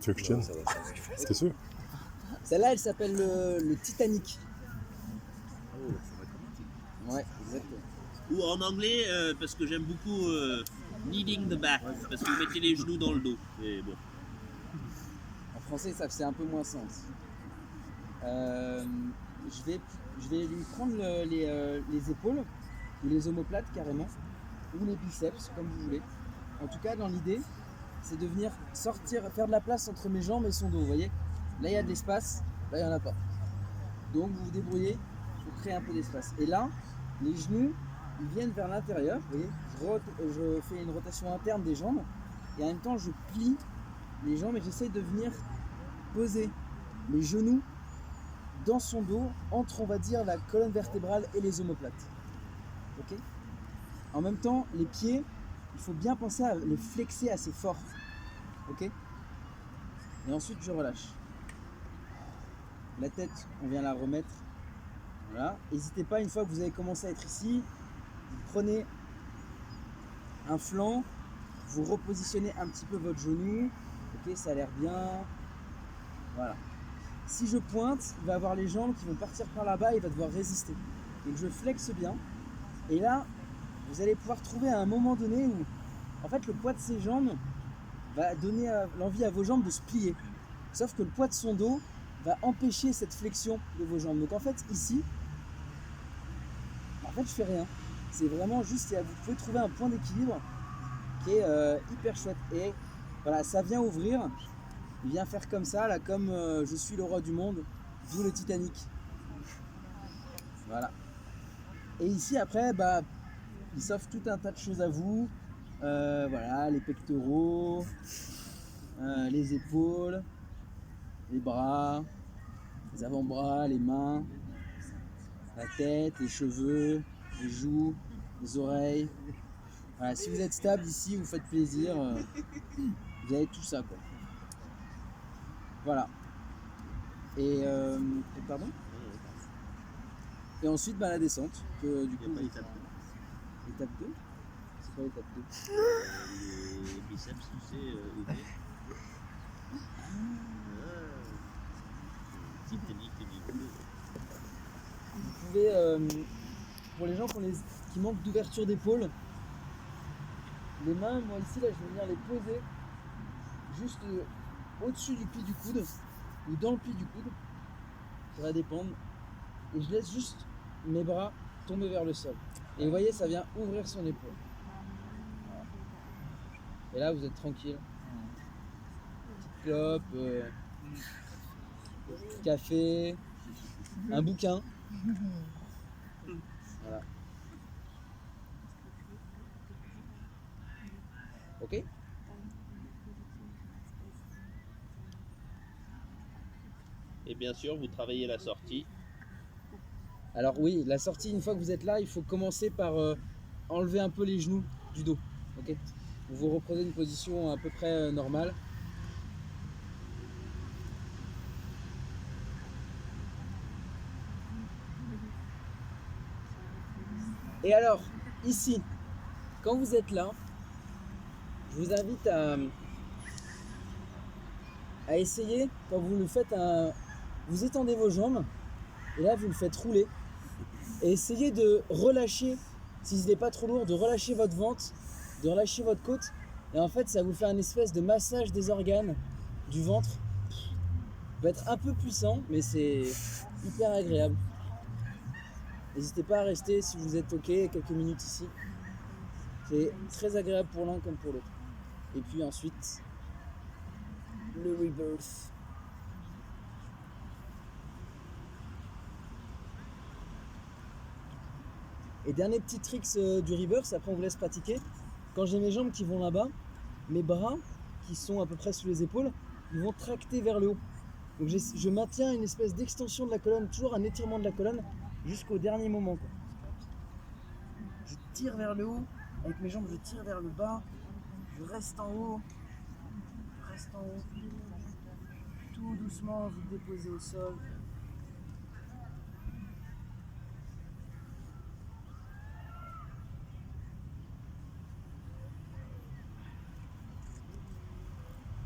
Tu veux que je tienne? T'es sûr? Celle-là, elle s'appelle le Titanic. Oh, ça va être romantique. Ouais, exactement. Ou en anglais, parce que j'aime beaucoup kneading the back, parce que vous mettez les genoux dans le dos. Et bon. En français, ça c'est un peu moins sens. Je vais lui prendre les épaules, ou les omoplates carrément, ou les biceps, comme vous voulez. En tout cas, dans l'idée, c'est de venir sortir, faire de la place entre mes jambes et son dos, vous voyez. Là, il y a de l'espace, là, il n'y en a pas. Donc, vous vous débrouillez pour créer un peu d'espace. Et là, les genoux, ils viennent vers l'intérieur, vous voyez. Je fais une rotation interne des jambes, et en même temps, je plie les jambes et j'essaie de venir poser mes genoux dans son dos, entre, on va dire, la colonne vertébrale et les omoplates. Ok. En même temps, les pieds, il faut bien penser à les flexer assez fort. Ok. Et ensuite, je relâche. La tête, on vient la remettre. Voilà. N'hésitez pas, une fois que vous avez commencé à être ici, vous prenez un flanc, vous repositionnez un petit peu votre genou. Ok, ça a l'air bien. Voilà. Si je pointe, il va avoir les jambes qui vont partir par là-bas et il va devoir résister. Donc je flexe bien. Et là, vous allez pouvoir trouver à un moment donné où, en fait, le poids de ses jambes va donner l'envie à vos jambes de se plier. Sauf que le poids de son dos va empêcher cette flexion de vos jambes. Donc en fait, ici, je fais rien. C'est vraiment juste, vous pouvez trouver un point d'équilibre qui est hyper chouette. Et voilà, ça vient ouvrir. Il vient faire comme ça, là, comme je suis le roi du monde, d'où le Titanic. Voilà. Et ici, après, il s'offre tout un tas de choses à vous. Voilà, les pectoraux, les épaules, les bras, les avant-bras, les mains, la tête, les cheveux, les joues, les oreilles. Voilà, si vous êtes stable ici, vous faites plaisir, vous avez tout ça, quoi. Voilà. Et pardon. Et ensuite, la descente. Que, du coup, Il n'y a pas étape 2. C'est quoi l'étape 2? Les biceps, tu sais, ouvrir. Titanic niveau 2. Vous pouvez, pour les gens qui manquent d'ouverture d'épaule, les mains, moi ici, là, je vais venir les poser juste au-dessus du pli du coude, ou dans le pli du coude, ça va dépendre. Et je laisse juste mes bras tomber vers le sol. Et vous voyez, ça vient ouvrir son épaule. Voilà. Et là, vous êtes tranquille. Petite clope, café, un bouquin. Voilà. Ok? Et bien sûr, vous travaillez la sortie. Alors oui, la sortie, une fois que vous êtes là, il faut commencer par enlever un peu les genoux du dos. Ok. Vous reprenez une position à peu près normale. Et alors, ici, quand vous êtes là, je vous invite à essayer, quand vous le faites, vous étendez vos jambes, et là vous le faites rouler. Et essayez de relâcher, si ce n'est pas trop lourd, de relâcher votre ventre, de relâcher votre côte. Et en fait, ça vous fait un espèce de massage des organes du ventre. Ça va être un peu puissant, mais c'est hyper agréable. N'hésitez pas à rester si vous êtes ok quelques minutes ici. C'est très agréable pour l'un comme pour l'autre. Et puis ensuite, le rebirth. Et dernier petit trick du rebirth, après on vous laisse pratiquer. Quand j'ai mes jambes qui vont là-bas, mes bras qui sont à peu près sous les épaules, ils vont tracter vers le haut. Donc je maintiens une espèce d'extension de la colonne, toujours un étirement de la colonne jusqu'au dernier moment, quoi. Je tire vers le haut, avec mes jambes je tire vers le bas, je reste en haut, tout doucement vous déposez au sol.